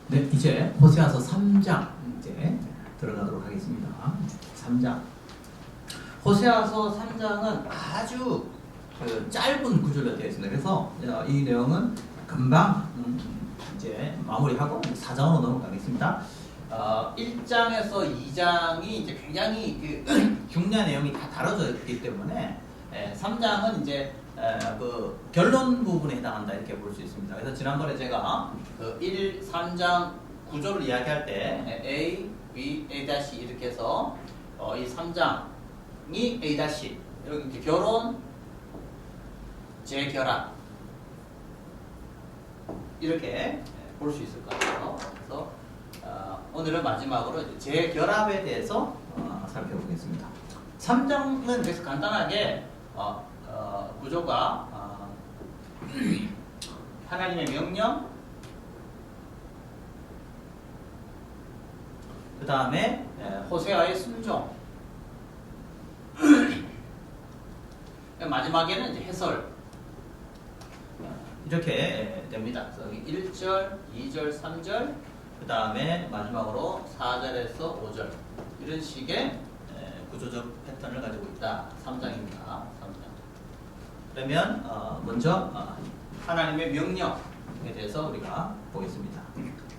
네, 이제 호세아서 3장 이제 들어가도록 하겠습니다. 3장. 호세아서 3장은 아주 짧은 구절로 되어 있습니다. 그래서 이 내용은 금방 이제 마무리하고 4장으로 넘어가겠습니다. 1장에서 2장이 이제 굉장히 중요한 내용이 다 다뤄져 있기 때문에 3장은 이제 그 결론 부분에 해당한다 이렇게 볼 수 있습니다. 그래서 지난번에 제가 그 1, 3장 구조를 이야기할 때 A, B, A' 이렇게 해서 이 3장이 A' 이렇게 이제 결혼, 재결합 이렇게 볼 수 있을 것 같아요. 그래서 오늘은 마지막으로 이제 재결합에 대해서 살펴보겠습니다. 3장은 그래서 간단하게 구조가 하나님의 명령, 그 다음에 호세아의 순종, 마지막에는 이제 해설 이렇게 됩니다. 그래서 여기 1절, 2절, 3절, 그 다음에 마지막으로 4절에서 5절 이런 식의 구조적 패턴을 가지고 있다. 3장입니다. 3장. 그러면 먼저 하나님의 명령에 대해서 우리가 보겠습니다.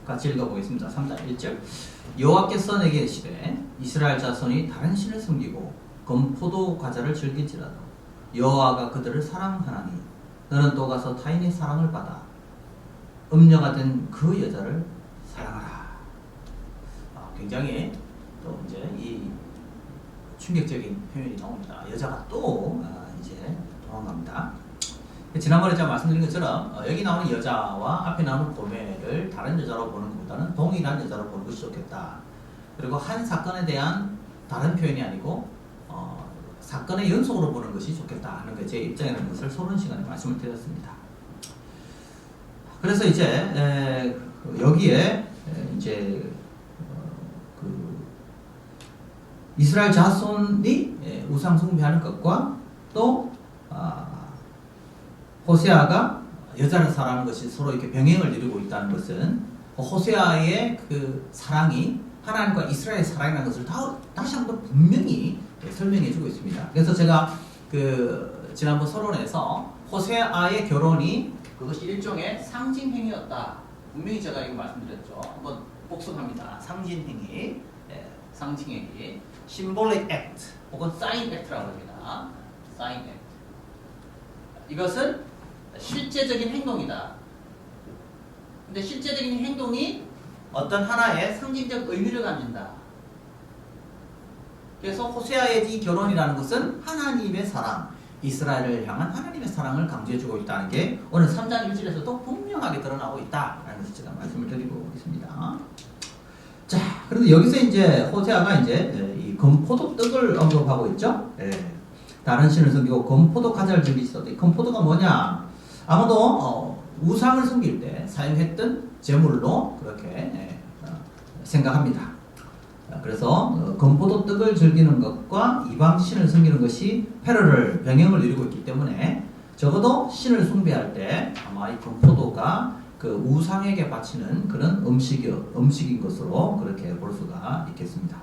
같이 읽어보겠습니다. 3장 1절. 여호와께서 내게 이르시되 이스라엘 자손이 다른 신을 섬기고 검포도 과자를 즐길지라도 여호와가 그들을 사랑하나니 너는 또 가서 타인의 사랑을 받아 음녀가 된 그 여자를 사랑하라. 굉장히 또 이제 이 충격적인 표현이 나옵니다. 여자가 또 이제 도망갑니다. 지난번에 제가 말씀드린 것처럼 여기 나오는 여자와 앞에 나오는 고매를 다른 여자로 보는 것보다는 동일한 여자로 보는 것이 좋겠다. 그리고 한 사건에 대한 다른 표현이 아니고 사건의 연속으로 보는 것이 좋겠다 하는 게 제 입장이라는 것을 서른 시간에 말씀을 드렸습니다. 그래서 이제 여기에 이제 이스라엘 자손이 우상 숭배하는 것과 또 호세아가 여자를 사랑하는 것이 서로 이렇게 병행을 이루고 있다는 것은 호세아의 그 사랑이 하나님과 이스라엘의 사랑이라는 것을 다시 한번 분명히 설명해주고 있습니다. 그래서 제가 그 지난번 서론에서 호세아의 결혼이 그것이 일종의 상징행위였다. 분명히 제가 이거 말씀드렸죠. 한번 복습합니다. 상징행위, 상징행위, symbolic act 혹은 sign act라고 합니다. sign act. 이것은 실제적인 행동이다. 근데 실제적인 행동이 어떤 하나의 상징적 의미를 가진다. 그래서 호세아의 이 결혼이라는 것은 하나님의 사랑, 이스라엘을 향한 하나님의 사랑을 강조해주고 있다는 게 오늘 3장 1절에서도 분명하게 드러나고 있다라는 것을 제가 말씀을 드리고 있습니다. 자, 그런데 여기서 이제 호세아가 이제 이 검포도 떡을 언급하고 있죠. 다른 신을 섬기고 검포도 과자를 즐기시다. 이 검포도가 뭐냐? 아마도 우상을 섬길 때 사용했던 제물로 그렇게 생각합니다. 그래서 검포도 떡을 즐기는 것과 이방 신을 섬기는 것이 패러를 병행을 이루고 있기 때문에 적어도 신을 숭배할 때 아마 이 검포도가 그 우상에게 바치는 그런 음식인 것으로 그렇게 볼 수가 있겠습니다.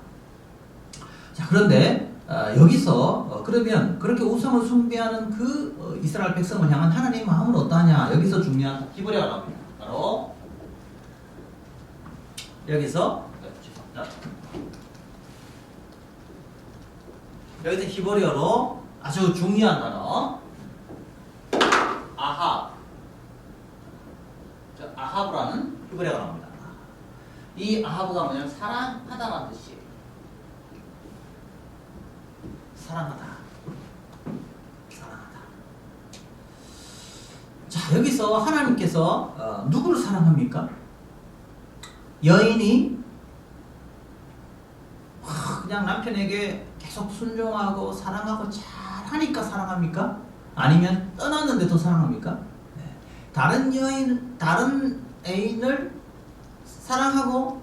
자, 그런데 여기서 그러면 그렇게 우상을 숭배하는 그 이스라엘 백성을 향한 하나님의 마음은 어떠하냐? 여기서 중요한 히브리어가 나옵니다. 바로 여기서 히브리어로 아주 중요한 단어 아하브라는 히브리어가 나옵니다. 이 아하브가 뭐냐면 사랑하다라는 뜻이에요. 사랑하다. 자, 여기서 하나님께서 누구를 사랑합니까? 여인이 그냥 남편에게 계속 순종하고 사랑하고 잘하니까 사랑합니까? 아니면 떠났는데도 사랑합니까? 다른 애인을 사랑하고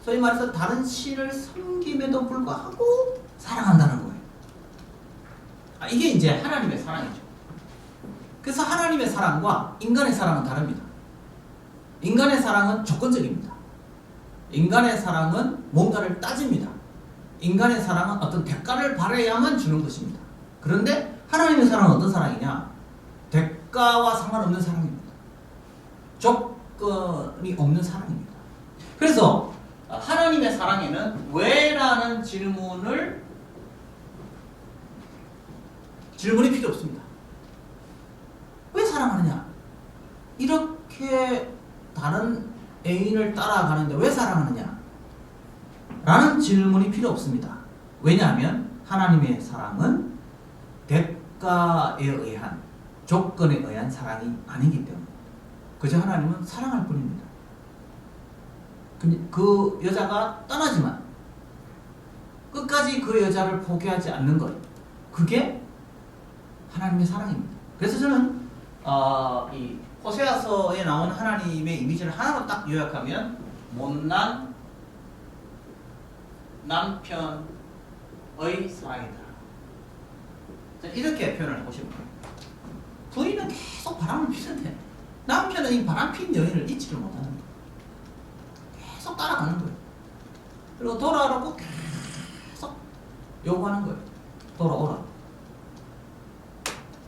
소위 말해서 다른 신을 섬김에도 불구하고 사랑한다는 거예요. 이게 이제 하나님의 사랑이죠. 그래서 하나님의 사랑과 인간의 사랑은 다릅니다. 인간의 사랑은 조건적입니다. 인간의 사랑은 뭔가를 따집니다. 인간의 사랑은 어떤 대가를 바라야만 주는 것입니다. 그런데 하나님의 사랑은 어떤 사랑이냐? 대가와 상관없는 사랑입니다. 조건이 없는 사랑입니다. 그래서 하나님의 사랑에는 왜라는 질문이 필요 없습니다. 왜 사랑하느냐? 이렇게 다른 애인을 따라가는데 왜 사랑하느냐? 라는 질문이 필요 없습니다. 왜냐하면 하나님의 사랑은 대가에 의한, 조건에 의한 사랑이 아니기 때문에 그저 하나님은 사랑할 뿐입니다. 그 여자가 떠나지만 끝까지 그 여자를 포기하지 않는 것, 그게 하나님의 사랑입니다. 그래서 저는 이 호세아서에 나온 하나님의 이미지를 하나로 딱 요약하면 못난 남편의 사랑이다. 이렇게 표현을 하고 싶어요. 부인은 계속 바람을 피는데 남편은 이 바람핀 여인을 잊지를 못하는 거예요. 계속 따라가는 거예요. 그리고 돌아오라고 계속 요구하는 거예요. 돌아오라.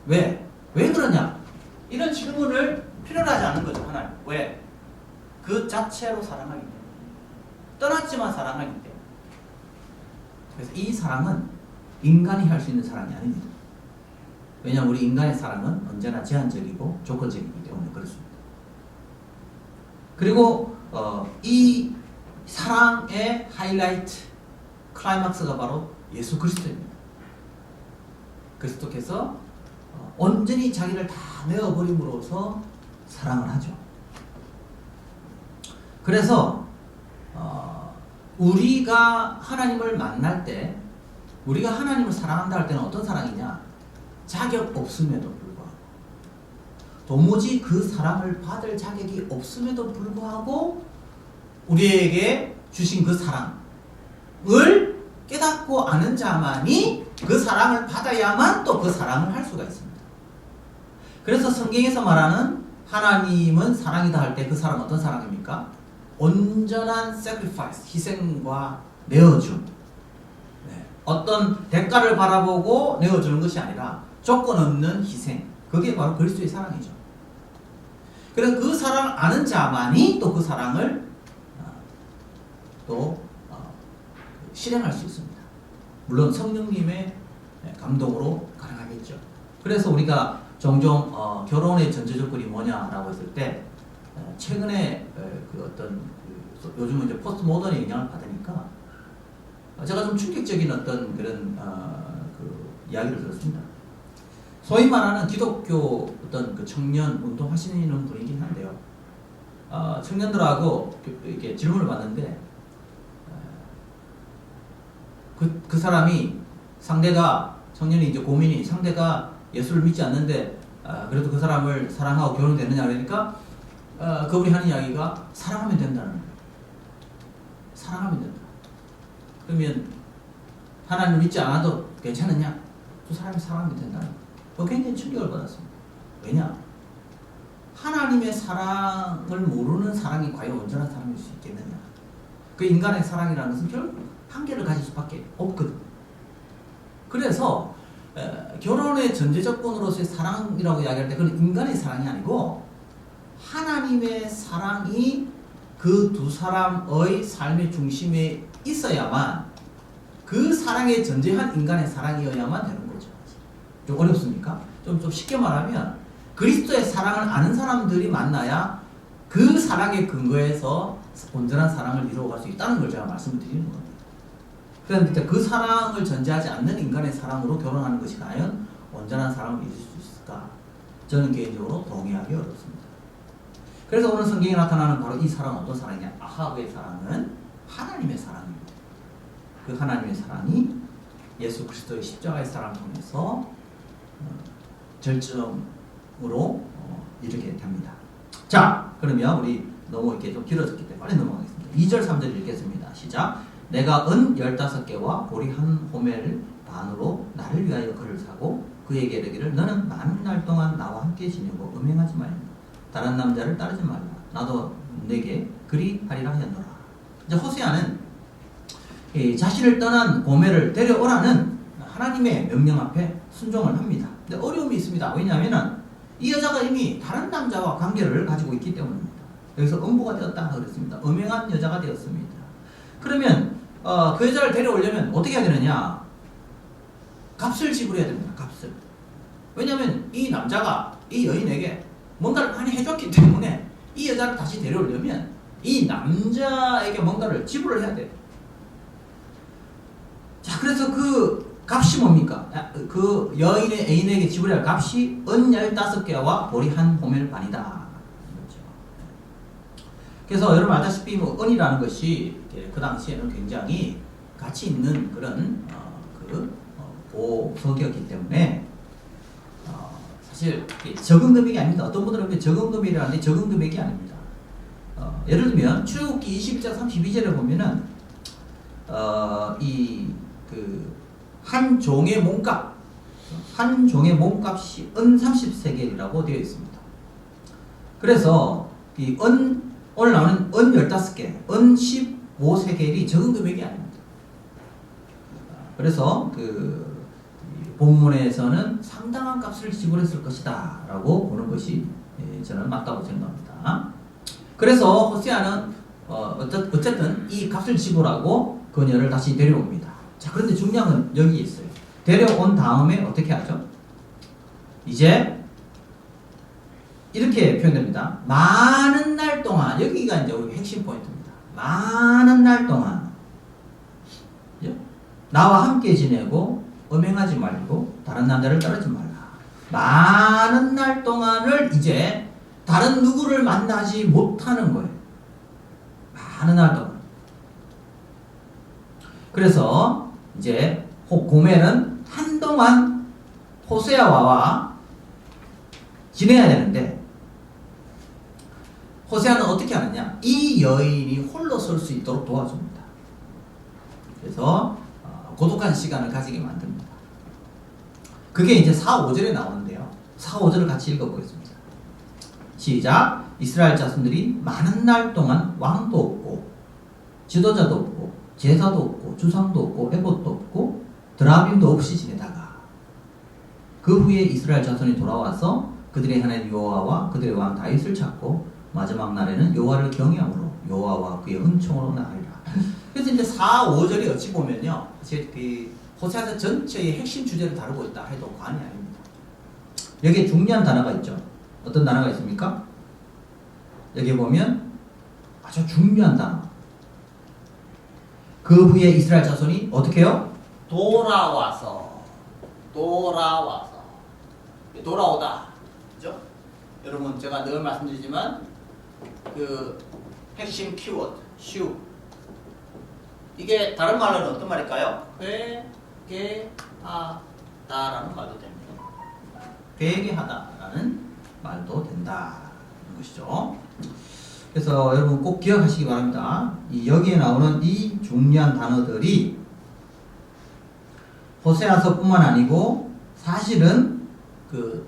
왜? 왜 그러냐? 이런 질문을 필요로 하지 않는 거죠, 하나님. 왜? 그 자체로 사랑하기 때문에. 떠났지만 사랑하기 때문에. 그래서 이 사랑은 인간이 할 수 있는 사랑이 아닙니다. 왜냐하면 우리 인간의 사랑은 언제나 제한적이고 조건적이기 때문에 그렇습니다. 그리고 이 사랑의 하이라이트, 클라이막스가 바로 예수 그리스도입니다. 그리스도께서 온전히 자기를 다 내어버림으로써 사랑을 하죠. 그래서 우리가 하나님을 만날 때, 우리가 하나님을 사랑한다 할 때는 어떤 사랑이냐? 자격 없음에도 불구하고, 도무지 그 사랑을 받을 자격이 없음에도 불구하고 우리에게 주신 그 사랑을 깨닫고 아는 자만이 그 사랑을 받아야만 또 그 사랑을 할 수가 있습니다. 그래서 성경에서 말하는 하나님은 사랑이다 할 때 그 사랑은 어떤 사랑입니까? 온전한 sacrifice, 희생과 내어줌. 어떤 대가를 바라보고 내어주는 것이 아니라 조건 없는 희생. 그게 바로 그리스도의 사랑이죠. 그래서 그 사랑을 아는 자만이 또 그 사랑을 또 실행할 수 있습니다. 물론 성령님의 감동으로 가능하겠죠. 그래서 우리가 종종 결혼의 전제 조건이 뭐냐라고 했을 때 최근에 그 어떤 요즘은 이제 포스트 모던의 영향을 받으니까 제가 좀 충격적인 어떤 그런 그 이야기를 들었습니다. 소위 말하는 기독교 어떤 그 청년 운동 하시는 분이긴 한데요. 청년들하고 이렇게 질문을 받는데 그 사람이 상대가 청년이 이제 고민이 상대가 예수를 믿지 않는데 그래도 그 사람을 사랑하고 결혼되느냐 그러니까 그분이 하는 이야기가 사랑하면 된다는 거예요. 사랑하면 된다. 그러면 하나님을 믿지 않아도 괜찮으냐? 두 사람이 사랑하면 된다는 거예요. 굉장히 충격을 받았습니다. 왜냐? 하나님의 사랑을 모르는 사랑이 과연 온전한 사랑일 수 있겠느냐? 그 인간의 사랑이라는 것은 결국 한계를 가질 수밖에 없거든. 그래서 결혼의 전제 조건으로서의 사랑이라고 이야기할 때 그건 인간의 사랑이 아니고 하나님의 사랑이 그 두 사람의 삶의 중심에 있어야만 그 사랑에 전제한 인간의 사랑이어야만 되는 거죠. 좀 어렵습니까? 좀 쉽게 말하면 그리스도의 사랑을 아는 사람들이 만나야 그 사랑의 근거에서 온전한 사랑을 이루어갈 수 있다는 걸 제가 말씀을 드리는 겁니다. 그런데 그 사랑을 전제하지 않는 인간의 사랑으로 결혼하는 것이 과연 온전한 사랑을 이룰 수 있을까? 저는 개인적으로 동의하기 어렵습니다. 그래서 오늘 성경에 나타나는 바로 이 사랑은 어떤 사랑이냐? 아합의 사랑은 하나님의 사랑입니다. 그 하나님의 사랑이 예수 그리스도의 십자가의 사랑을 통해서 절정으로 이르게 됩니다. 자, 그러면 우리 너무 이렇게 좀 길어졌기 때문에 빨리 넘어가겠습니다. 2절 3절 읽겠습니다. 시작. 내가 은 15개와 보리 한 호멜 반으로 나를 위하여 그를 사고 그에게 이르기를 너는 많은 날 동안 나와 함께 지내고 음행하지 말라. 다른 남자를 따르지 말라. 나도 내게 그리하리라 하였노라. 이제 호세아는 자신을 떠난 고멜을 데려오라는 하나님의 명령 앞에 순종을 합니다. 근데 어려움이 있습니다. 왜냐하면 이 여자가 이미 다른 남자와 관계를 가지고 있기 때문입니다. 여기서 음부가 되었다 그랬습니다. 음행한 여자가 되었습니다. 그러면 그 여자를 데려오려면 어떻게 해야 되느냐? 값을 지불해야 됩니다. 값을. 왜냐하면 이 남자가 이 여인에게 뭔가를 많이 해줬기 때문에 이 여자를 다시 데려오려면 이 남자에게 뭔가를 지불을 해야 돼요. 자, 그래서 그 값이 뭡니까? 그 여인의 애인에게 지불해야 할 값이 은 15개와 보리 한 호멜 반이다. 그렇죠. 그래서 여러분 알다시피 뭐 은이라는 것이 그 당시에는 굉장히 가치 있는 그런 보석이었기 때문에 사실 적은 금액이 아닙니다. 어떤 분들은 적은 금액이라는데 적은 금액이 아닙니다. 예를 들면 출애굽기 21장 32절에 보면은 한 종의 몸값, 한 종의 몸값이 은 30세겔이라고 되어 있습니다. 그래서 이 오늘 나오는 은 15개, 은 15세겔이 적은 금액이 아닙니다. 그래서 본문에서는 상당한 값을 지불했을 것이다 라고 보는 것이 저는 맞다고 생각합니다. 그래서 호세아는 어쨌든 이 값을 지불하고 그녀를 다시 데려옵니다. 자, 그런데 중요한 건 여기 있어요. 데려온 다음에 어떻게 하죠? 이제 이렇게 표현됩니다. 많은 날 동안, 여기가 이제 우리 핵심 포인트입니다. 많은 날 동안 나와 함께 지내고 음행하지 말고 다른 남자를 따르지 말라. 많은 날 동안을 이제 다른 누구를 만나지 못하는 거예요. 많은 날 동안. 그래서 이제 고멜은 한동안 호세아와 지내야 되는데 호세아는 어떻게 하느냐? 이 여인이 홀로 설 수 있도록 도와줍니다. 그래서 고독한 시간을 가지게 만듭니다. 그게 이제 4, 5절에 나오는데요. 4, 5절을 같이 읽어보겠습니다. 시작. 이스라엘 자손들이 많은 날 동안 왕도 없고 지도자도 없고 제사도 없고 주상도 없고 에봇도 없고 드라빔도 없이 지내다가 그 후에 이스라엘 자손이 돌아와서 그들의 하나님 여호와와 그들의 왕 다윗을 찾고 마지막 날에는 여호와를 경외함으로 여호와와 그의 은총으로 나으리라. 그래서 이제 4, 5절이 어찌 보면요, 호세아서 전체의 핵심 주제를 다루고 있다 해도 과언이 아닙니다. 여기에 중요한 단어가 있죠. 어떤 단어가 있습니까? 여기 보면 아주 중요한 단어. 그 후에 이스라엘 자손이 어떻게 해요? 돌아오다. 그죠? 여러분, 제가 늘 말씀드리지만 그 핵심 키워드, 슈. 이게 다른 말로는 어떤 말일까요? 회개하다라는 말도 됩니다. 회개하다라는 말도 된다는 것이죠. 그래서 여러분 꼭 기억하시기 바랍니다. 여기에 나오는 이 중요한 단어들이 호세아서뿐만 아니고 사실은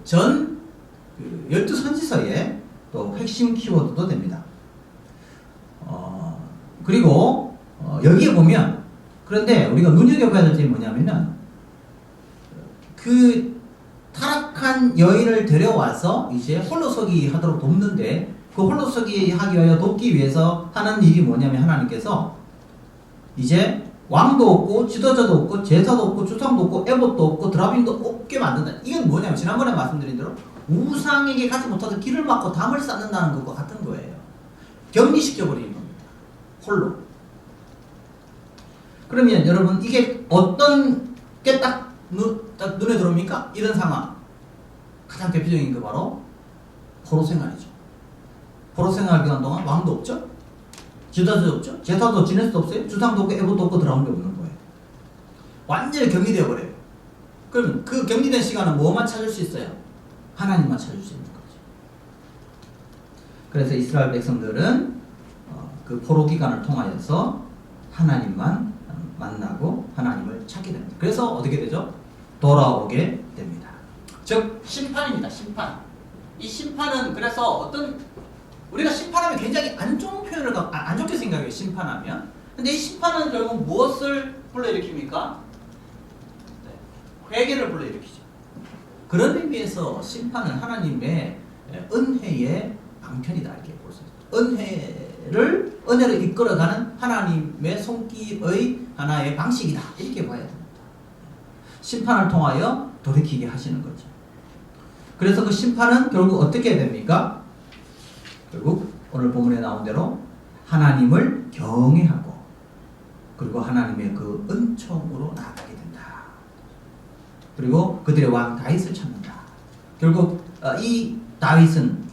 전 12선지서의 또 핵심 키워드도 됩니다. 그리고 여기에 보면, 그런데 우리가 눈여겨봐야 될 점이 뭐냐면은 그 타락한 여인을 데려와서 이제 홀로서기 하도록 돕는데, 그 홀로서기 하기 위하여 돕기 위해서 하는 일이 뭐냐면 하나님께서 이제 왕도 없고 지도자도 없고 제사도 없고 주상도 없고 에봇도 없고 드라빔도 없게 만든다. 이건 뭐냐면 지난번에 말씀드린 대로 우상에게 가지 못하서 길을 막고 담을 쌓는다는 것과 같은 거예요. 격리시켜버리는 겁니다. 홀로. 그러면 여러분 이게 어떤 게 딱 눈에 들어옵니까? 이런 상황. 가장 대표적인 게 바로 포로 생활이죠. 포로 생활 기간 동안 왕도 없죠? 지도자도 없죠? 제사도 지낼 수도 없어요? 주상도 없고 에봇도 없고 드라움도 없는 거예요. 완전히 격리되어 버려요. 그러면 그 격리된 시간은 뭐만 찾을 수 있어요? 하나님만 찾을 수 있는 거죠. 그래서 이스라엘 백성들은 그 포로 기간을 통하여서 하나님만 만나고 하나님을 찾게 됩니다. 그래서 어떻게 되죠? 돌아오게 됩니다. 즉 심판입니다. 심판. 이 심판은 그래서 어떤 우리가 심판하면 굉장히 안 좋은 표현을 안 좋게 생각해요. 심판하면. 근데 이 심판은 결국 무엇을 불러일으킵니까? 네, 회개를 불러일으키죠. 그런 의미에서 심판은 하나님의 은혜의 방편이다 이렇게 볼 수 있어요. 은혜를 이끌어가는 하나님의 손길의 하나의 방식이다 이렇게 봐야 됩니다. 심판을 통하여 돌이키게 하시는 거죠. 그래서 그 심판은 결국 어떻게 됩니까? 결국 오늘 본문에 나온 대로 하나님을 경외하고 그리고 하나님의 그 은총으로 나아가게 된다. 그리고 그들의 왕 다윗을 찾는다. 결국 이 다윗은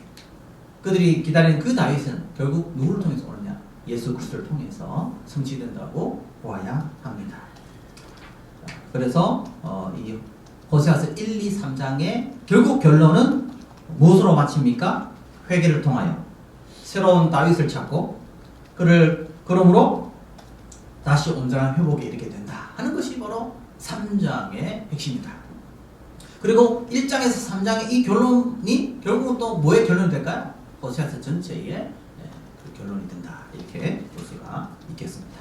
그들이 기다리는 그 다윗은 결국 누구를 통해서 오느냐? 예수 그리스도를 통해서 성취된다고 보아야 합니다. 그래서 이 호세아서 1, 2, 3장의 결국 결론은 무엇으로 마칩니까? 회개를 통하여 새로운 다윗을 찾고 그러므로 다시 온전한 회복에 이르게 된다 하는 것이 바로 3장의 핵심이다. 그리고 1장에서 3장의 이 결론이 결국은 또 뭐의 결론이 될까요? 호세아서 전체의 그 결론이 된다 이렇게 볼 수가 있겠습니다.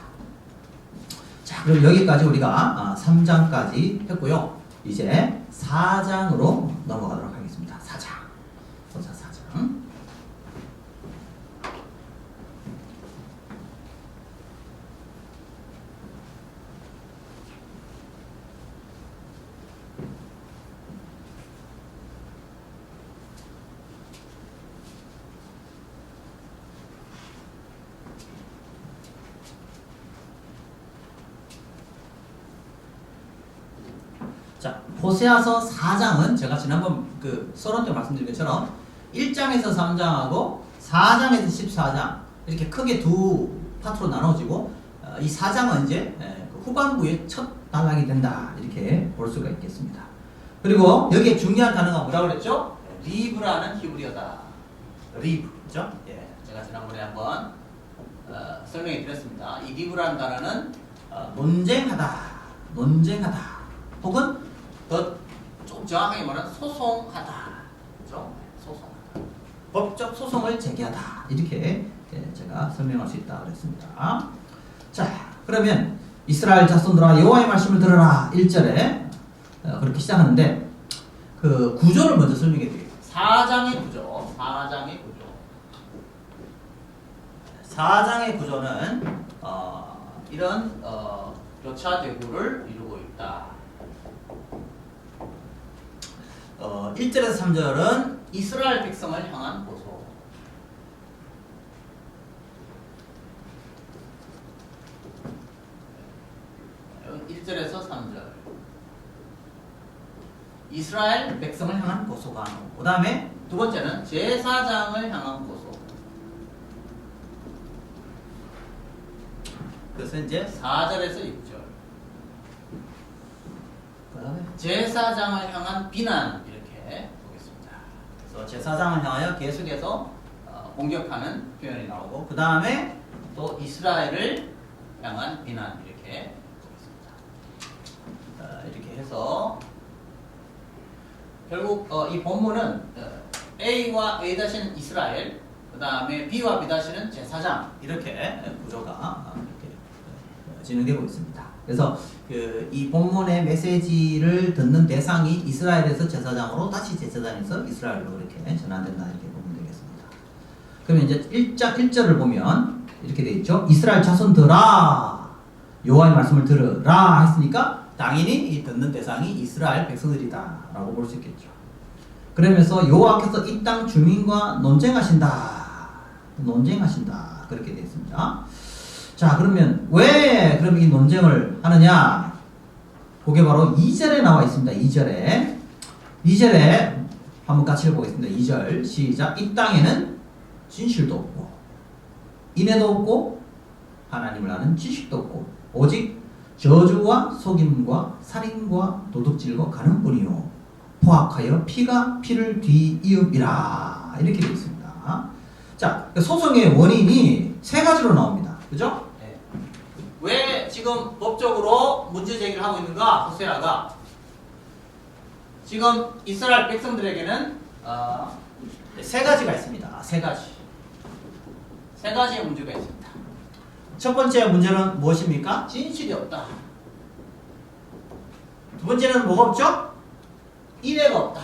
자, 그럼 여기까지 우리가 3장까지 했고요. 이제 4장으로 넘어가도록 하겠습니다. 4장. 호세아 4장. 자, 호세아서 4장은 제가 지난번 그 서론 때 말씀드린 것처럼 1장에서 3장하고 4장에서 14장 이렇게 크게 두 파트로 나눠지고 이 4장은 이제 후반부의 첫 단락이 된다 이렇게 볼 수가 있겠습니다. 그리고 여기에 중요한 단어가 뭐라고 그랬죠? 리브라는 히브리어다. 리브, 그죠? 예, 제가 지난번에 한번 설명해 드렸습니다. 이 리브라는 단어는 논쟁하다, 혹은 좀 정확하게 말하면 소송하다, 그죠? 소송하다. 법적 소송을 제기하다 이렇게 제가 설명할 수 있다 그랬습니다. 자, 그러면 이스라엘 자손들아 여호와의 말씀을 들으라 1절에 그렇게 시작하는데 그 구조를 먼저 설명해 드릴게요. 4장의 구조. 4장의 구조는 이런 교차 대구를 이루고 있다. 1절에서 3절은 이스라엘 백성을 향한 고소. 1절에서 3절. 이스라엘 백성을 향한 고소가 나오고, 그 다음에 두 번째는 제사장을 향한 고소. 그것은 이제 4절에서 6절. 그 다음에 제사장을 향한 비난 이렇게 보겠습니다. 그래서 제사장을 향하여 계속해서 공격하는 표현이 나오고, 그 다음에 또 이스라엘을 향한 비난 이렇게 보겠습니다. 이렇게 해서 결국 이 본문은 A와 A-는 이스라엘, 그 다음에 B와 B-는 제사장 이렇게 구조가 이렇게 진행되고 있습니다. 그래서 이 본문의 메시지를 듣는 대상이 이스라엘에서 제사장으로 다시 제사장에서 이스라엘로 이렇게 전환된다 이렇게 보면 되겠습니다. 그러면 이제 1절을 보면 이렇게 돼 있죠. 이스라엘 자손들아 여호와의 말씀을 들으라 했으니까 당연히 이 듣는 대상이 이스라엘 백성들이다 라고 볼 수 있겠죠. 그러면서 여호와께서 이 땅 주민과 논쟁하신다 그렇게 되어 있습니다. 자, 그러면 왜 그럼 이 논쟁을 하느냐? 그게 바로 2절에 나와 있습니다. 2절에 한번 같이 읽어보겠습니다. 2절 시작. 이 땅에는 진실도 없고 인애도 없고 하나님을 아는 지식도 없고 오직 저주와 속임과 살인과 도둑질과 가늠뿐이요 포악하여 피가 피를 뒤이음이라 이렇게 되어 있습니다. 자, 소송의 원인이 세 가지로 나옵니다. 그죠? 네. 왜 지금 법적으로 문제 제기를 하고 있는가? 호세아가 지금 이스라엘 백성들에게는 세 가지가 있습니다. 세 가지. 세 가지의 문제가 있습니다. 첫 번째 문제는 무엇입니까? 진실이 없다. 두 번째는 뭐가 없죠? 인애가 없다.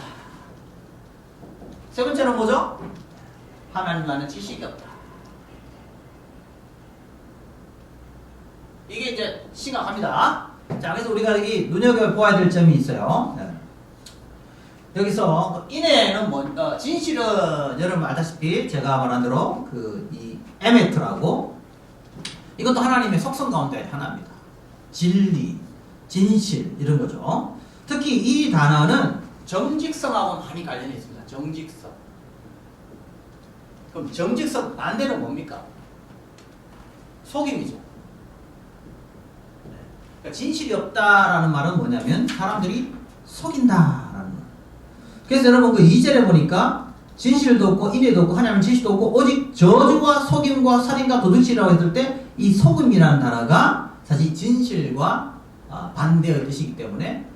세 번째는 뭐죠? 하나님과는 지식이 없다. 이게 이제 심각합니다. 자, 그래서 우리가 여기 눈여겨보아야 될 점이 있어요. 네. 여기서 인애는 진실은 여러분 알다시피 제가 말한 대로 이 에메트라고 이것도 하나님의 속성 가운데 하나입니다. 진리, 진실 이런 거죠. 특히 이 단어는 정직성하고 많이 관련이 있습니다. 정직성. 그럼 정직성 반대는 뭡니까? 속임이죠. 그러니까 진실이 없다라는 말은 뭐냐면 사람들이 속인다라는 말. 그래서 여러분 그 2절에 보니까 진실도 없고 인애도 없고 하나님 지식도 없고 오직 저주와 속임과 살인과 도둑질이라고 했을 때 이 속임이라는 단어가 사실 진실과 반대의 뜻이기 때문에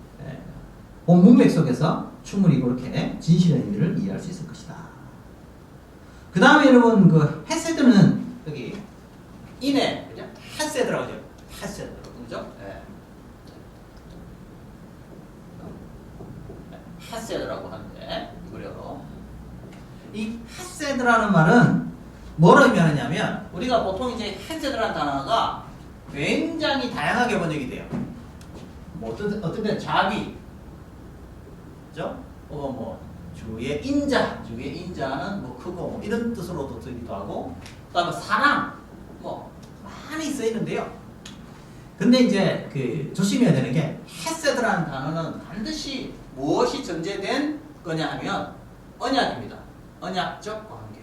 본 문맥 속에서 충분히 그렇게 진실의 의미를 이해할 수 있을 것이다. 그 다음에 여러분 그 헤세드는 여기 인애, 그죠? 헤세드라고 하죠. 헤세드, 그죠? 네. 헤세드라고 하는데 이거요. 이 헤세드라는 말은 뭘 의미하느냐면 우리가 보통 이제 헤세드라는 단어가 굉장히 다양하게 번역이 돼요. 뭐 어떤 때는 자비, 그죠? 뭐 주의 인자, 주의 인자는 뭐 크고 뭐 이런 뜻으로도 쓰기도 하고, 그다음에 사랑, 뭐 많이 쓰이는데요. 근데 이제 그 조심해야 되는 게 헤세드라는 단어는 반드시 무엇이 전제된 거냐 하면 언약입니다. 언약적 관계.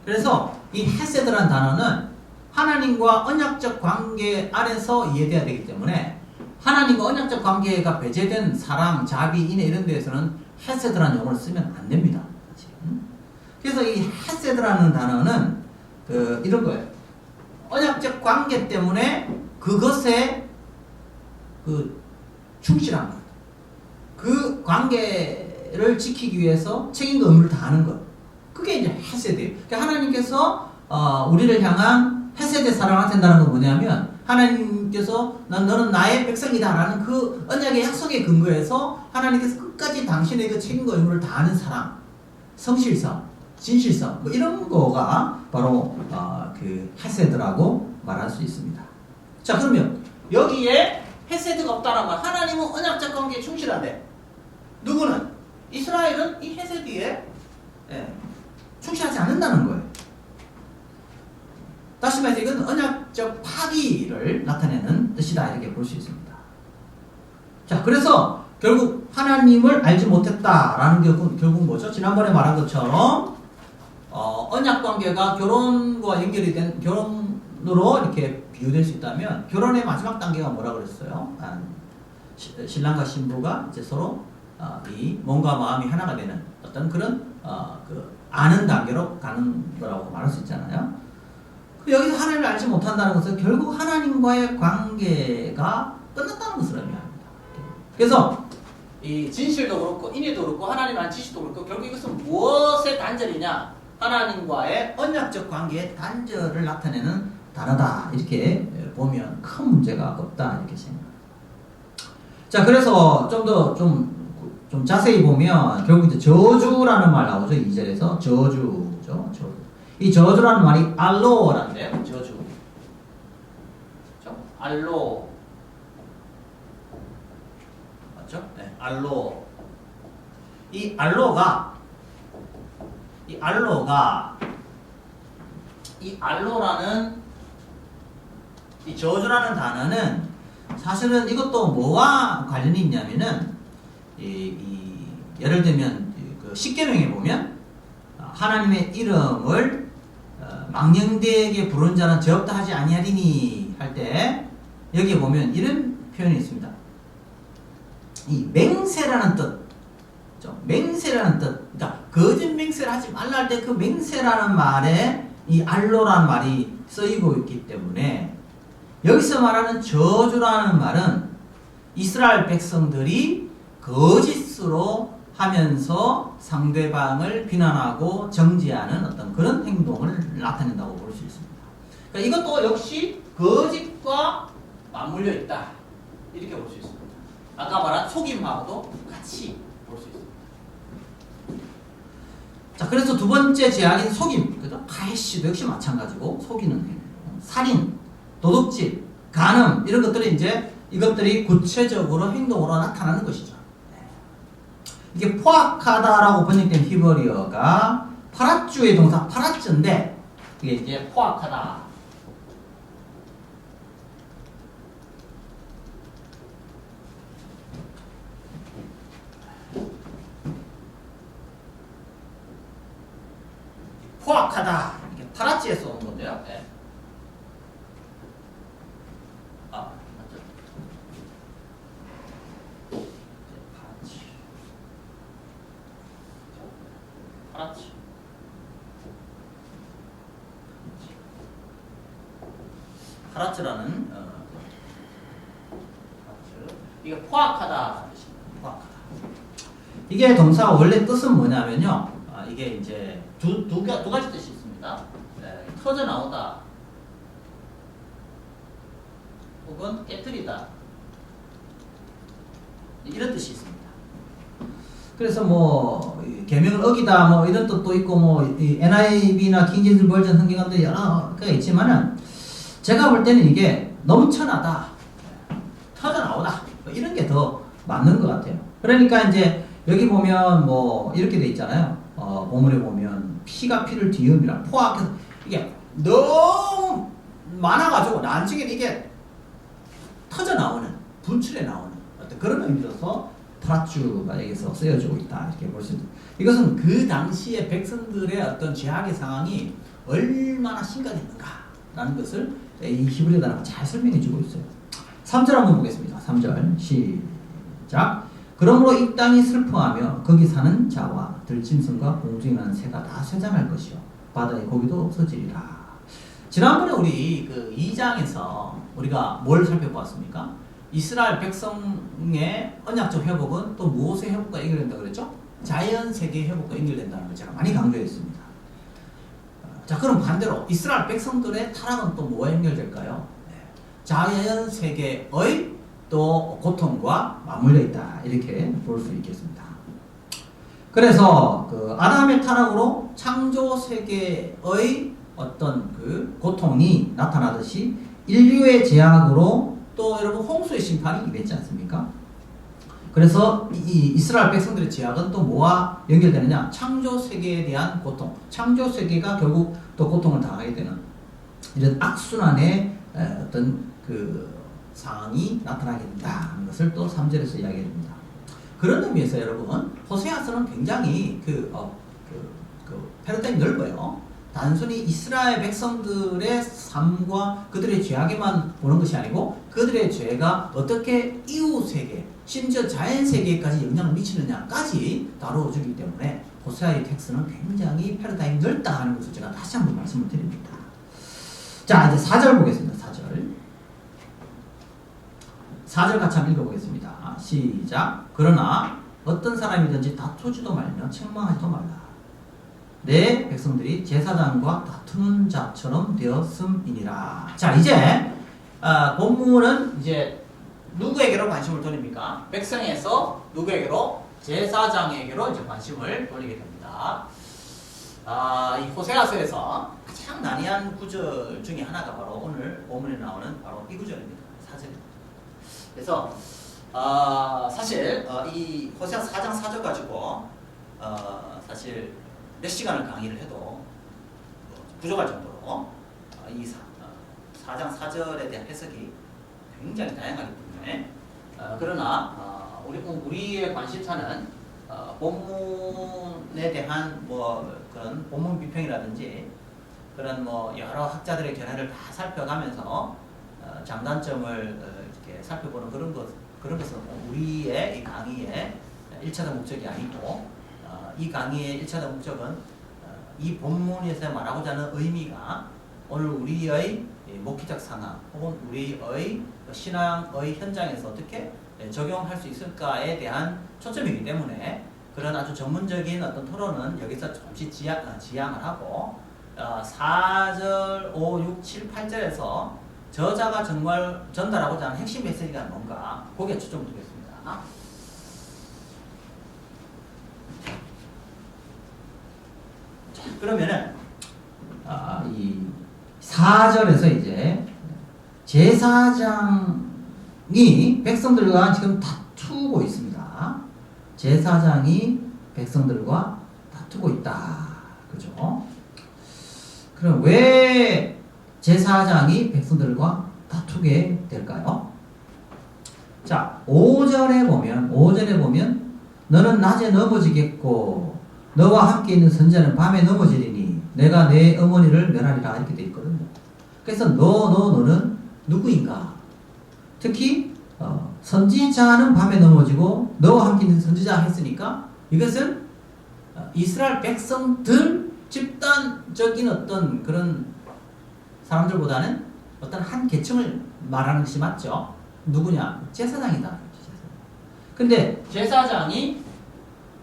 그래서 이 헤세드라는 단어는 하나님과 언약적 관계 안에서 이해돼야 되기 때문에 하나님과 언약적 관계가 배제된 사랑, 자비, 인애 이런 데에서는 헤세드라는 용어를 쓰면 안 됩니다. 그래서 이 헤세드라는 단어는 이런 거예요. 언약적 관계 때문에 그것에 충실한 것. 그 관계를 지키기 위해서 책임과 의무를 다하는 것. 그게 이제 헤세드예요. 그러니까 하나님께서 우리를 향한 헤세드 사랑을 한다는 건 뭐냐면 하나님께서 너는 나의 백성이다라는 그 언약의 약속에 근거해서 하나님께서 끝까지 당신의 그 책임과 의무를 다하는 사랑, 성실성, 진실성 뭐 이런 거가 바로 그 헤세드라고 말할 수 있습니다. 자, 그러면 여기에 헤세드가 없다는 건 하나님은 언약적 관계에 충실한데 누구는? 이스라엘은 이 헤세드에 충실하지 않는다는 거예요. 다시 말해서 이건 언약적 파기를 나타내는 뜻이다 이렇게 볼 수 있습니다. 자, 그래서 결국 하나님을 알지 못했다라는 게 결국 뭐죠? 지난번에 말한 것처럼 언약 관계가 결혼과 연결이 된 결혼으로 이렇게 비유될 수 있다면 결혼의 마지막 단계가 뭐라 그랬어요? 신랑과 신부가 이제 서로 이 몸과 마음이 하나가 되는 어떤 그런 아는 단계로 가는 거라고 말할 수 있잖아요. 여기서 하나님을 알지 못한다는 것은 결국 하나님과의 관계가 끝났다는 것을 의미합니다. 그래서 이 진실도 그렇고 인애도 그렇고 하나님의 지식도 그렇고 결국 이것은 무엇의 단절이냐? 하나님과의 언약적 관계의 단절을 나타내는 단어다 이렇게 보면 큰 문제가 없다 이렇게 생각합니다. 자, 그래서 좀 더 좀 자세히 보면 결국 이제 저주라는 말 나오죠. 2절에서 저주죠. 저주. 이 저주라는 말이 알로라는데요. 저주. 그렇죠? 알로. 맞죠? 네, 알로. 이 알로라는 이 저주라는 단어는 사실은 이것도 뭐와 관련이 있냐면은 예를 들면 그 십계명에 보면 하나님의 이름을 망령되게 부른 자는 죄 없다 하지 아니하리니 할 때 여기에 보면 이런 표현이 있습니다. 이 맹세라는 뜻, 맹세라는 뜻, 그러니까 거짓 맹세를 하지 말라 할 때 그 맹세라는 말에 이 알로라는 말이 쓰이고 있기 때문에 여기서 말하는 저주라는 말은 이스라엘 백성들이 거짓으로 하면서 상대방을 비난하고 정지하는 어떤 그런 행동을 나타낸다고 볼 수 있습니다. 그러니까 이것도 역시 거짓과 맞물려 있다. 이렇게 볼 수 있습니다. 아까 말한 속임하고도 같이 볼 수 있습니다. 자, 그래서 두 번째 제약인 속임, 그죠? 가해시도 역시 마찬가지고 속이는 행동, 살인, 도둑질, 간음 이런 것들이 이제 이것들이 구체적으로 행동으로 나타나는 것이죠. 이게 포악하다라고 번역된 히브리어가 파라주의 동사 파라주인데 이게 이제 포악하다. 포악하다. 이게 파라치에서 온 건데요. 네. 아, 맞죠? 파라치. 파라치. 파라츠라는 파라츠. 이게 포악하다 뜻입니다. 포악하다. 이게 동사 원래 뜻은 뭐냐면요. 이게 이제 두 가지 뜻이 있습니다. 네, 터져 나오다, 혹은 깨트리다 이런 뜻이 있습니다. 그래서 뭐 계명을 어기다 뭐 이런 뜻도 있고 뭐 NIV나 킹제임스 버전 성경감들이 여러 개가 있지만은 제가 볼 때는 이게 넘쳐나다, 터져 나오다 뭐 이런 게 더 맞는 것 같아요. 그러니까 이제 여기 보면 뭐 이렇게 돼 있잖아요. 본문에 보면 피가 피를 뒤음이라 포악해서 이게 너무 많아가지고 나중에 이게 터져 나오는, 분출해 나오는 어떤 그런 의미로서 파라추가 여기서 쓰여지고 있다 이렇게 볼 수 있습니다. 이것은 그 당시의 백성들의 어떤 죄악의 상황이 얼마나 심각했는가라는 것을 이 히브리 단어가 잘 설명해주고 있어요. 3절 한번 보겠습니다. 3절 시작. 그러므로 이 땅이 슬퍼하며 거기 사는 자와 들짐승과 공중에 나는 새가 다 쇠잔할 것이요 바다의 고기도 없어지리라. 지난번에 우리 그 2장에서 우리가 뭘 살펴보았습니까? 이스라엘 백성의 언약적 회복은 또 무엇의 회복과 연결된다고 그랬죠? 자연 세계의 회복과 연결된다는 걸 제가 많이 강조했습니다. 자, 그럼 반대로 이스라엘 백성들의 타락은 또 뭐와 연결될까요? 자연 세계의 또 고통과 맞물려 있다 이렇게 볼 수 있겠습니다. 그래서 그 아담의 타락으로 창조 세계의 어떤 그 고통이 나타나듯이 인류의 재앙으로 또 여러분 홍수의 심판이 임했지 않습니까? 그래서 이 이스라엘 백성들의 죄악은 또 뭐와 연결되느냐? 창조 세계에 대한 고통, 창조 세계가 결국 또 고통을 당하게 되는 이런 악순환의 어떤 그 상황이 나타나게 된다는 것을 또 3절에서 이야기해 줍니다. 그런 의미에서 여러분 호세아서는 굉장히 그 패러다임이 넓어요. 단순히 이스라엘 백성들의 삶과 그들의 죄악에만 보는 것이 아니고 그들의 죄가 어떻게 이웃세계 심지어 자연세계까지 영향을 미치느냐까지 다루어주기 때문에 호세아의 텍스트는 굉장히 패러다임이 넓다 하는 것을 제가 다시 한번 말씀을 드립니다. 자, 이제 4절 보겠습니다. 4절 같이 한번 읽어보겠습니다. 시작. 그러나 어떤 사람이든지 다투지도 말며 책망하지도 말라. 내 백성들이 제사장과 다투는 자처럼 되었음이니라. 자, 이제 본문은 이제 누구에게로 관심을 돌립니까? 백성에서 누구에게로? 제사장에게로 이제 관심을 돌리게 됩니다. 이 호세아서에서 가장 난해한 구절 중에 하나가 바로 오늘 본문에 나오는 바로 이 구절입니다. 4절입니다. 그래서 사실 이 호세아 4장 4절 가지고 사실 몇 시간을 강의를 해도 부족할 정도로 이 4장 4절에 대한 해석이 굉장히 다양하기 때문에 그러나 우리의 관심사는 본문에 대한 뭐 그런 본문 비평이라든지 그런 뭐 여러 학자들의 견해를 다 살펴가면서 장단점을 이렇게 살펴보는 그런 것은 우리의 이 강의의 1차적 목적이 아니고 이 강의의 1차적 목적은 이 본문에서 말하고자 하는 의미가 오늘 우리의 목회적 상황 혹은 우리의 신앙의 현장에서 어떻게 적용할 수 있을까에 대한 초점이기 때문에 그런 아주 전문적인 어떤 토론은 여기서 잠시 지양을 하고 4절, 5, 6, 7, 8절에서 저자가 정말 전달하고자 하는 핵심 메시지가 뭔가 거기에 초점을 두겠습니다. 자, 그러면은 이 4절에서 이제 제사장이 백성들과 지금 다투고 있습니다. 제사장이 백성들과 다투고 있다. 그죠? 그럼 왜 제사장이 백성들과 다투게 될까요? 자, 5절에 보면 너는 낮에 넘어지겠고 너와 함께 있는 선지자는 밤에 넘어지리니 내가 내 어머니를 멸하리라 이렇게 돼 있거든요. 그래서 너는 누구인가? 특히 선지자는 밤에 넘어지고 너와 함께 있는 선지자 했으니까 이것은 이스라엘 백성들 집단적인 어떤 그런 사람들보다는 어떤 한 계층을 말하는 것이 맞죠. 누구냐? 제사장이다. 근데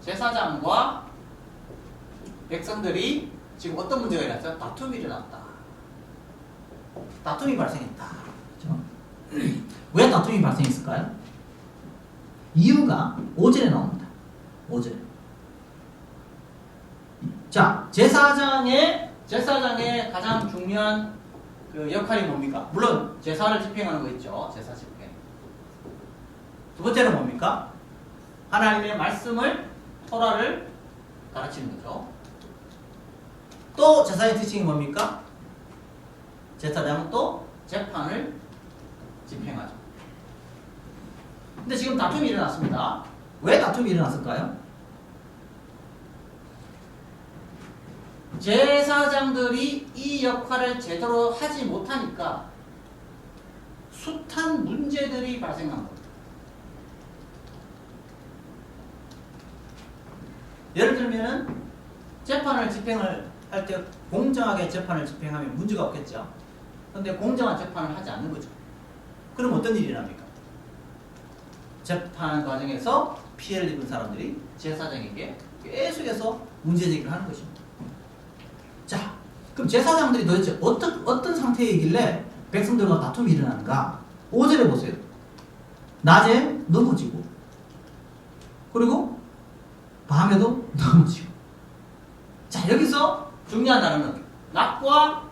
제사장과 백성들이 지금 어떤 문제가 일어났어요? 다툼이 일어났다. 다툼이 발생했다. 그렇죠? 왜 다툼이 발생했을까요? 이유가 5절에 나옵니다. 5절에. 자, 제사장의 가장 중요한 그 역할이 뭡니까? 물론 제사를 집행하는 거 있죠. 제사 집행. 두 번째는 뭡니까? 하나님의 말씀을 토라를 가르치는 거죠. 또 제사의 특징이 뭡니까? 제사장은 또 재판을 집행하죠. 근데 지금 다툼이 일어났습니다. 왜 다툼이 일어났을까요? 제사장들이 이 역할을 제대로 하지 못하니까 숱한 문제들이 발생한 겁니다. 예를 들면은 재판을 집행을 할 때 공정하게 재판을 집행하면 문제가 없겠죠. 그런데 공정한 재판을 하지 않는 거죠. 그럼 어떤 일이 납니까? 재판 과정에서 피해를 입은 사람들이 제사장에게 계속해서 문제제기를 하는 것입니다. 자, 그럼 제사장들이 도대체 어떤 상태이길래 백성들과 다툼이 일어나는가? 5절에 보세요. 낮에 넘어지고 그리고 밤에도 넘어지고. 자, 여기서 중요한 단어는 낮과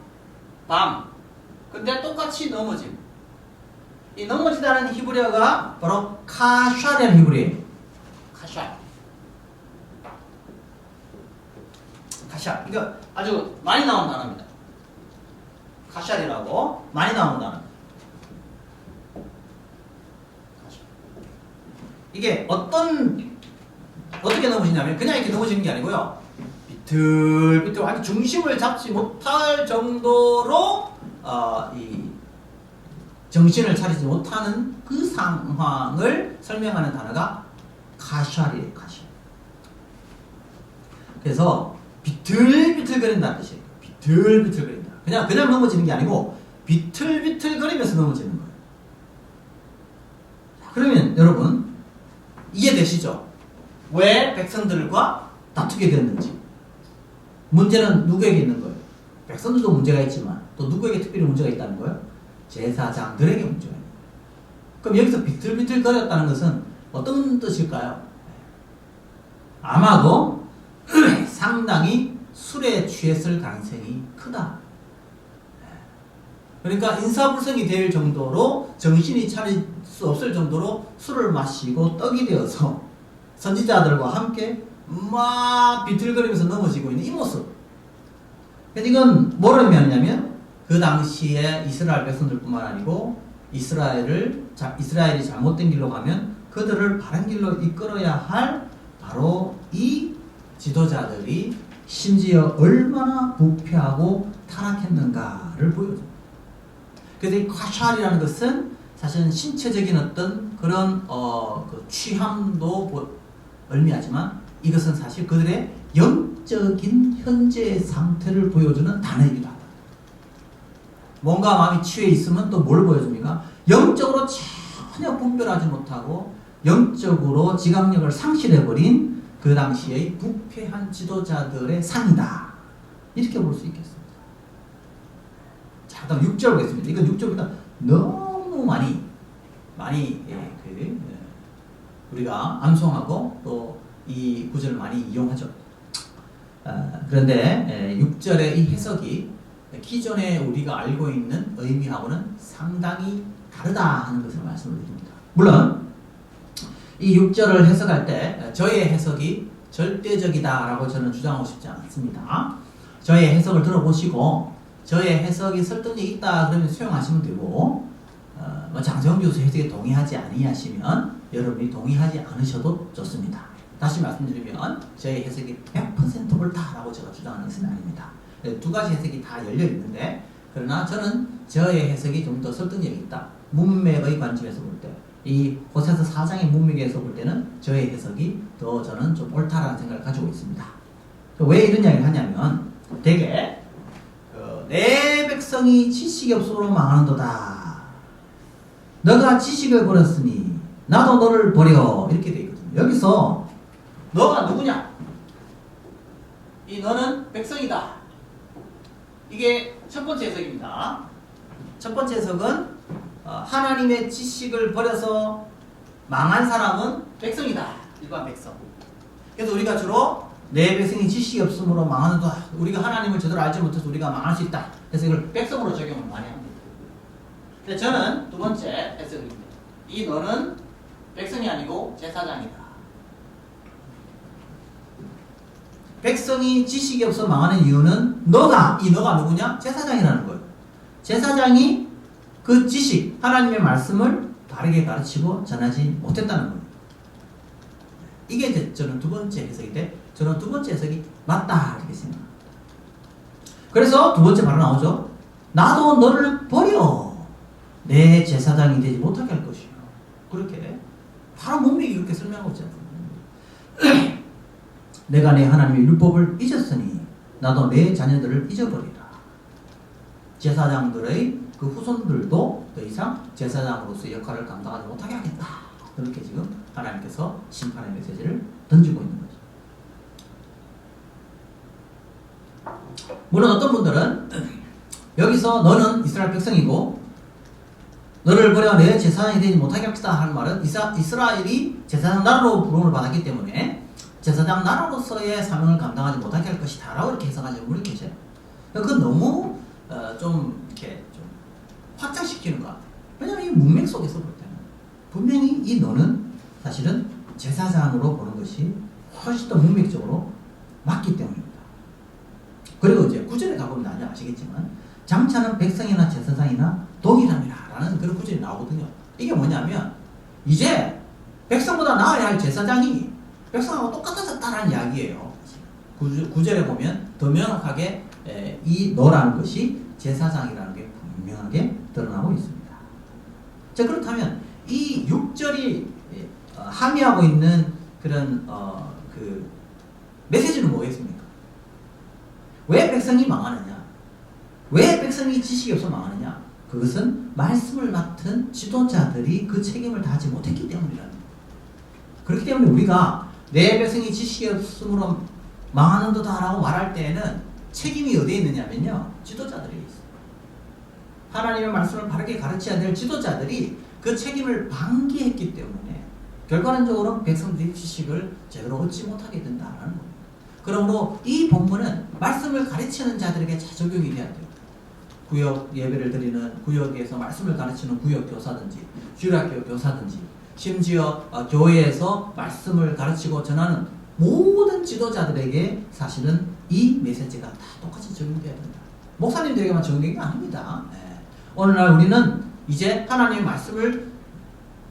밤. 근데 똑같이 넘어짐. 이 넘어지다는 히브리어가 바로 카샤라는 히브리어예요. 카샤. 이거 아주 많이 나오는 단어입니다. 카샤리라고 많이 나오는 단어. 이게 어떻게 넘어지냐면 그냥 이렇게 넘어지는 게 아니고요. 비틀비틀 아니 중심을 잡지 못할 정도로 이 정신을 차리지 못하는 그 상황을 설명하는 단어가 카샬이에요. 카샬. 그래서 비틀비틀거린다는 뜻이에요. 비틀비틀거린다. 그냥 넘어지는 게 아니고 비틀비틀거리면서 넘어지는 거예요. 그러면 여러분 이해되시죠? 왜 백성들과 다투게 됐는지. 문제는 누구에게 있는 거예요? 백성들도 문제가 있지만 또 누구에게 특별히 문제가 있다는 거예요? 제사장들에게 문제가 있는 거예요. 그럼 여기서 비틀비틀거렸다는 것은 어떤 뜻일까요? 아마도 상당히 술에 취했을 가능성이 크다. 그러니까 인사불성이 될 정도로 정신이 차릴 수 없을 정도로 술을 마시고 떡이 되어서 선지자들과 함께 막 비틀거리면서 넘어지고 있는 이 모습. 그래서 이건 뭐를 의미하냐면 그 당시에 이스라엘 백성들뿐만 아니고 이스라엘이 잘못된 길로 가면 그들을 바른 길로 이끌어야 할 바로 이 지도자들이 심지어 얼마나 부패하고 타락했는가를 보여줍니다. 그래서 이 카샬이라는 것은 사실은 신체적인 어떤 그런 그 취함도 의미하지만 이것은 사실 그들의 영적인 현재의 상태를 보여주는 단어이기도 하다. 뭔가 마음이 취해 있으면 또 뭘 보여줍니까? 영적으로 전혀 분별하지 못하고 영적으로 지각력을 상실해버린 그 당시의 부패한 지도자들의 상이다. 이렇게 볼 수 있겠습니다. 자, 그다음 6절 보겠습니다. 이건 6절보다 너무 많이 우리가 암송하고 또 이 구절을 많이 이용하죠. 그런데 6절의 이 해석이 기존에 우리가 알고 있는 의미하고는 상당히 다르다 하는 것을 말씀을 드립니다. 물론 이 6절을 해석할 때 저의 해석이 절대적이다라고 저는 주장하고 싶지 않습니다. 저의 해석을 들어보시고 저의 해석이 설득력이 있다 그러면 수용하시면 되고 장세홍 교수 해석에 동의하지 아니하시면 여러분이 동의하지 않으셔도 좋습니다. 다시 말씀드리면 저의 해석이 100% 옳다라고 제가 주장하는 것은 아닙니다. 두 가지 해석이 다 열려 있는데 그러나 저는 저의 해석이 좀 더 설득력이 있다. 문맥의 관점에서 볼 때 이 호세아서 4장의 문맥에서 볼 때는 저의 해석이 더 저는 좀 옳다라는 생각을 가지고 있습니다. 왜 이런 이야기를 하냐면 되게 내 백성이 지식이 없으므로 망하는도다. 너가 지식을 버렸으니 나도 너를 버려. 이렇게 되어 있거든요. 여기서 너가 누구냐? 이 너는 백성이다. 이게 첫 번째 해석입니다. 첫 번째 해석은 하나님의 지식을 버려서 망한 사람은 백성이다. 일반 백성. 그래서 우리가 주로 내 백성이 지식이 없으므로 망하는도다. 우리가 하나님을 제대로 알지 못해서 우리가 망할 수 있다. 그래서 이걸 백성으로 적용을 많이 합니다. 근데 저는 두 번째 해석입니다. 이 너는 백성이 아니고 제사장이다. 백성이 지식이 없어 망하는 이유는 이 너가 누구냐? 제사장이라는 거예요. 제사장이 그 지식, 하나님의 말씀을 바르게 가르치고 전하지 못했다는 거예요. 이게 저는 두 번째 해석인데 저는 두 번째 해석이 맞다 이렇게 생각합니다. 그래서 두 번째 바로 나오죠. 나도 너를 버려 내 제사장이 되지 못하게 할 것이요. 그렇게 바로 문맥이 이렇게 설명하고 있지 않습니까? 내가 내 하나님의 율법을 잊었으니 나도 내 자녀들을 잊어버리라. 제사장들의 그 후손들도 더 이상 제사장으로서의 역할을 감당하지 못하게 하겠다. 그렇게 지금 하나님께서 심판의 메시지를 던지고 있는 거죠. 물론 어떤 분들은 여기서 너는 이스라엘 백성이고 너를 버려 내 제사장이 되지 못하게 하겠다 하는 말은 이스라엘이 제사장 나라로 부름을 받았기 때문에 제사장 나라로서의 사명을 감당하지 못하게 할 것이다 라고 이렇게 해석하시는 분이 계세요. 그건 너무 좀 이렇게 좀 확장시키는 것 같아요. 왜냐하면 이 문맥 속에서 볼 때는 분명히 이 너는 사실은 제사장으로 보는 것이 훨씬 더 문맥적으로 맞기 때문입니다. 그리고 이제 구절에 가보면 나중에 아시겠지만 장차는 백성이나 제사장이나 동일함이라 라는 그런 구절이 나오거든요. 이게 뭐냐면 이제 백성보다 나아야 할 제사장이 백성하고 똑같아졌다라는 이야기예요. 구절에 보면 더 명확하게 이 너라는 것이 제사장이라는 게 분명하게 드러나고 있습니다. 자, 그렇다면 이 6절이 함의하고 있는 그런 그 메시지는 뭐겠습니까? 왜 백성이 망하느냐? 왜 백성이 지식이 없어 망하느냐? 그것은 말씀을 맡은 지도자들이 그 책임을 다하지 못했기 때문이라는 거예요. 그렇기 때문에 우리가 내 백성이 지식이 없으므로 망하는도다라고 말할 때에는 책임이 어디에 있느냐면요, 지도자들이 있어요. 하나님의 말씀을 바르게 가르쳐야 될 지도자들이 그 책임을 방기했기 때문에 결과론적으로 백성들이 지식을 제대로 얻지 못하게 된다라는 겁니다. 그러므로 이 본문은 말씀을 가르치는 자들에게 잘 적용이 돼야 돼요. 구역 예배를 드리는 구역에서 말씀을 가르치는 구역 교사든지 주일학교 교사든지 심지어 교회에서 말씀을 가르치고 전하는 모든 지도자들에게 사실은 이 메시지가 다 똑같이 적용돼야 된다. 목사님들에게만 적용되는 게 아닙니다. 오늘날 우리는 이제 하나님의 말씀을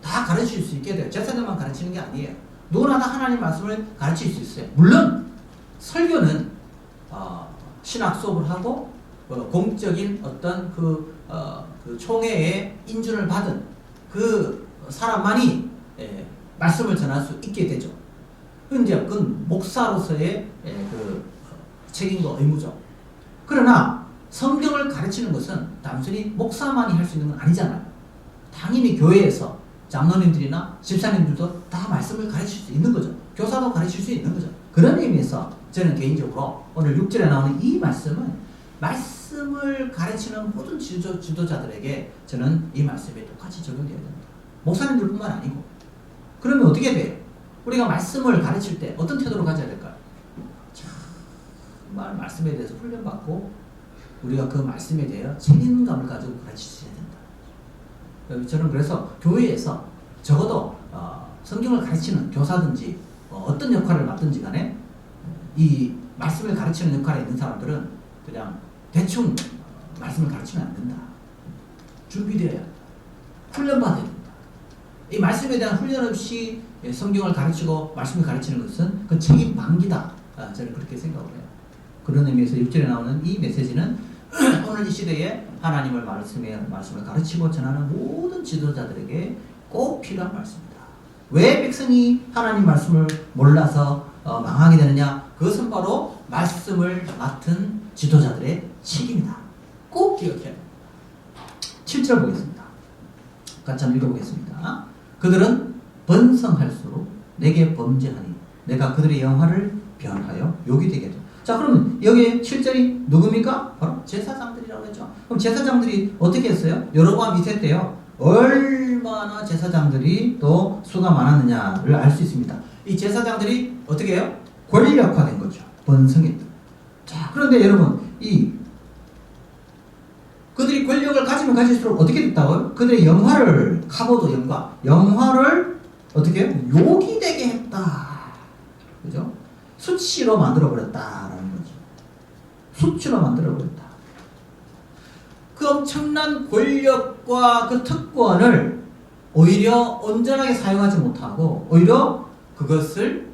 다 가르칠 수 있게 돼요. 제사장만 가르치는 게 아니에요. 누구나 다 하나님의 말씀을 가르칠 수 있어요. 물론 설교는 신학 수업을 하고 공적인 어떤 그 총회의 인준을 받은 그 사람만이 말씀을 전할 수 있게 되죠. 그건 목사로서의 그 책임과 의무죠. 그러나 성경을 가르치는 것은 단순히 목사만이 할 수 있는 건 아니잖아요. 당연히 교회에서 장로님들이나 집사님들도 다 말씀을 가르칠 수 있는 거죠. 교사도 가르칠 수 있는 거죠. 그런 의미에서 저는 개인적으로 오늘 6절에 나오는 이 말씀을 가르치는 모든 지도자들에게 저는 이 말씀이 똑같이 적용되어야 됩니다. 목사님들뿐만 아니고. 그러면 어떻게 돼요? 우리가 말씀을 가르칠 때 어떤 태도로 가져야 될까요? 정말 말씀에 대해서 훈련받고 우리가 그 말씀에 대해 책임감을 가지고 가르치셔야 된다. 저는 그래서 교회에서 적어도 성경을 가르치는 교사든지 어떤 역할을 맡든지 간에 이 말씀을 가르치는 역할에 있는 사람들은 그냥 대충 말씀을 가르치면 안 된다. 준비되어야 한다. 훈련받아야 된다. 이 말씀에 대한 훈련 없이 성경을 가르치고 말씀을 가르치는 것은 그 책임 방기다. 저는 그렇게 생각을 해요. 그런 의미에서 6절에 나오는 이 메시지는 오늘 이 시대에 하나님을 말씀을 가르치고 전하는 모든 지도자들에게 꼭 필요한 말씀입니다. 왜 백성이 하나님 말씀을 몰라서 망하게 되느냐? 그것은 바로 말씀을 맡은 지도자들의 책임이다. 꼭 기억해야 합니다. 7절 보겠습니다. 같이 한번 읽어보겠습니다. 그들은 번성할수록 내게 범죄하니 내가 그들의 영화를 변하여 욕이 되게 돼. 자, 그러면 여기 7절이 누굽니까? 바로 제사장들이라고 했죠. 그럼 제사장들이 어떻게 했어요? 여로보암 2세 때요. 얼마나 제사장들이 또 수가 많았느냐를 알 수 있습니다. 이 제사장들이 어떻게 해요? 권력화된 거죠. 번성했다. 자, 그런데 여러분, 그들이 권력을 가지면 가질수록 어떻게 됐다고요? 그들의 영화를, 카보도 영화를 어떻게 해요? 욕이 되게 했다. 그죠? 수치로 만들어버렸다라는 거죠. 수치로 만들어버렸다. 그 엄청난 권력과 그 특권을 오히려 온전하게 사용하지 못하고 오히려 그것을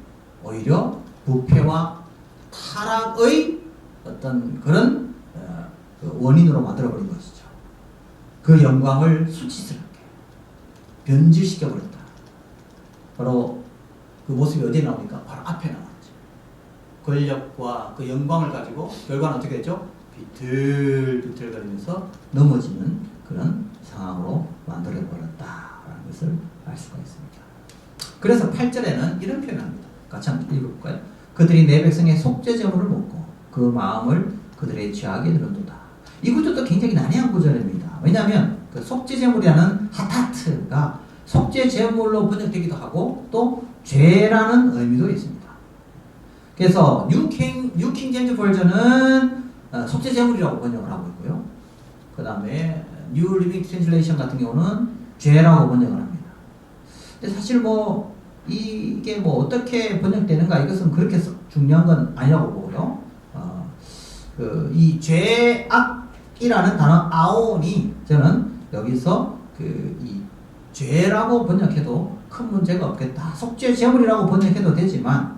부패와 타락의 어떤 그런 원인으로 만들어버린 것이죠. 그 영광을 수치스럽게 변질시켜버렸다. 바로 그 모습이 어디에 나옵니까? 바로 앞에 나왔죠. 권력과 그 영광을 가지고 결과는 어떻게 되죠? 비틀비틀거리면서 넘어지는 그런 상황으로 만들어버렸다라는 것을 알 수가 있습니다. 그래서 8절에는 이런 표현을 합니다. 같이 한번 읽어볼까요? 그들이 내 백성의 속죄제물을 먹고 그 마음을 그들의 죄악에 들은도다. 이 구절도 굉장히 난해한 구절입니다. 왜냐하면 그 속죄제물이라는 하타트가 속죄제물로 번역되기도 하고 또 죄라는 의미도 있습니다. 그래서 뉴킹 제임스 버전은 속죄제물이라고 번역을 하고 있고요. 그 다음에 뉴 리빙 트랜슬레이션 같은 경우는 죄라고 번역을 합니다. 근데 사실 이게 어떻게 번역되는가 이것은 그렇게 중요한 건 아니라고 보고요. 이 죄악이라는 단어 아온이 저는 여기서 이 죄라고 번역해도 큰 문제가 없겠다. 속죄제물이라고 번역해도 되지만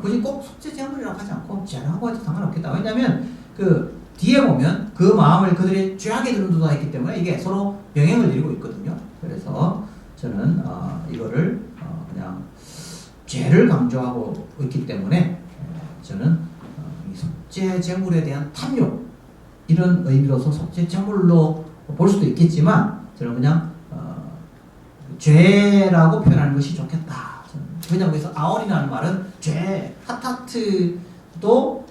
굳이 꼭 속죄제물이라고 하지 않고 죄라고 해도 상관없겠다. 왜냐하면 그 뒤에 보면 그 마음을 그들의 죄악에 드는도다 했기 때문에 이게 서로 병행을 이루고 있거든요. 그래서 저는 이거를 그냥 죄를 강조하고 있기 때문에 저는 이 속죄제물에 대한 탐욕 이런 의미로서 속죄제물로 볼 수도 있겠지만 저는 그냥 죄라고 표현하는 것이 좋겠다. 왜냐하면 여기서 아온이라는 말은 죄, 하타트도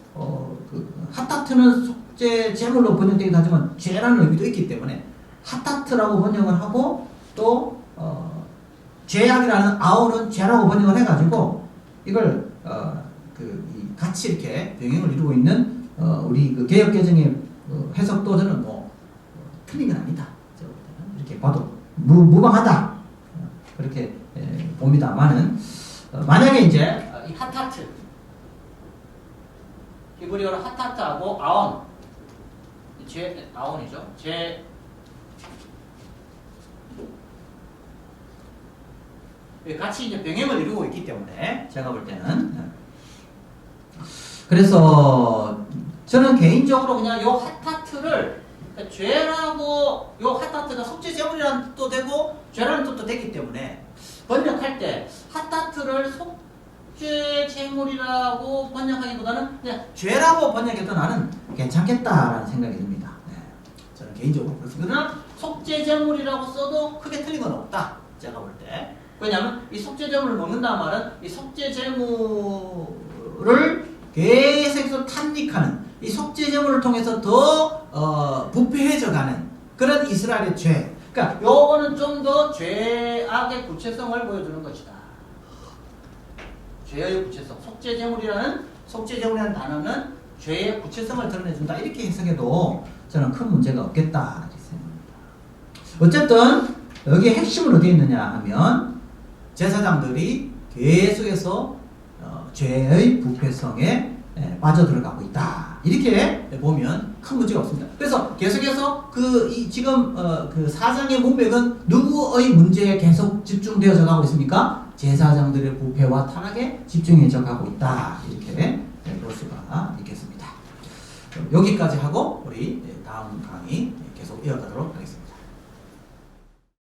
하타트는 속죄제물로 번역되기도 하지만 죄라는 의미도 있기 때문에 하타트라고 번역을 하고 또 죄악이라는 아온은 죄라고 번역을 해가지고 이걸 같이 이렇게 병행을 이루고 있는 우리 그 개역개정의 해석도 저는 틀린 건 아니다. 이렇게 봐도 무방하다. 그렇게 봅니다만은 만약에 이제 이 하타트 히브리어로 하타트하고 아온 아온이죠. 같이 이제 병행을 이루고 있기 때문에 제가 볼 때는 그래서 저는 개인적으로 그냥 요 하타트를 죄라고 요 하타트가 속죄제물이라는 뜻도 되고 죄라는 뜻도 되기 때문에 번역할 때 하타트를 속죄제물이라고 번역하기보다는 그냥 죄라고 번역해도 나는 괜찮겠다라는 생각이 듭니다. 저는 개인적으로 그렇습니다. 그러나 속죄제물이라고 써도 크게 틀린 건 없다. 제가 볼 때 왜냐하면 이 속죄제물을 먹는다는 말은 이 속죄제물을 계속해서 탐닉하는 이 속죄제물을 통해서 더 부패해져가는 그런 이스라엘의 죄. 그러니까 요거는 좀 더 죄악의 구체성을 보여주는 것이다. 죄의 구체성. 속죄제물이라는 단어는 죄의 구체성을 드러내준다. 이렇게 해석해도 저는 큰 문제가 없겠다. 이렇게 생각합니다. 어쨌든 여기에 핵심은 어디에 있느냐 하면 제사장들이 계속해서 죄의 부패성에 빠져들어가고 있다. 이렇게 보면 큰 문제가 없습니다. 그래서 계속해서 지금 그 4장의 문맥은 누구의 문제에 계속 집중되어져 가고 있습니까? 제사장들의 부패와 타락에 집중해져 가고 있다. 이렇게 볼 수가 있겠습니다. 여기까지 하고 우리 다음 강의 계속 이어가도록 하겠습니다.